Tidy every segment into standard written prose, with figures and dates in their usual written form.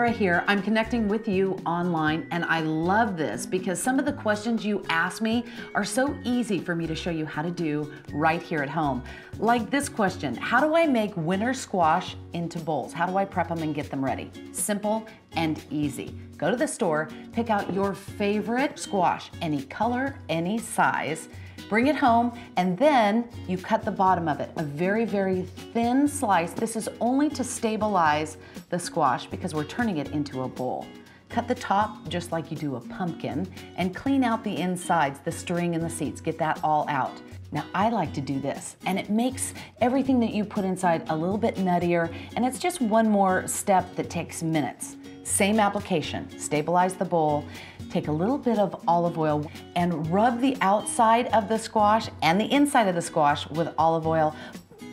Laura here. I'm connecting with you online, and I love this because some of the questions you ask me are so easy for me to show you how to do right here at home. Like this question, how do I make winter squash into bowls? How do I prep them and get them ready? Simple and easy. Go to the store, pick out your favorite squash, any color, any size, bring it home, and then you cut the bottom of it, a very, very thin slice. This is only to stabilize the squash because we're turning it into a bowl. Cut the top just like you do a pumpkin and clean out the insides, the string and the seeds, get that all out. Now I like to do this, and it makes everything that you put inside a little bit nuttier, and it's just one more step that takes minutes. Same application, stabilize the bowl, take a little bit of olive oil and rub the outside of the squash and the inside of the squash with olive oil.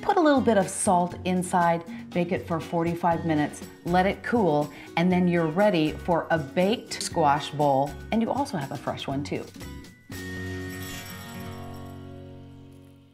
Put a little bit of salt inside, bake it for 45 minutes, let it cool, and then you're ready for a baked squash bowl, and you also have a fresh one too.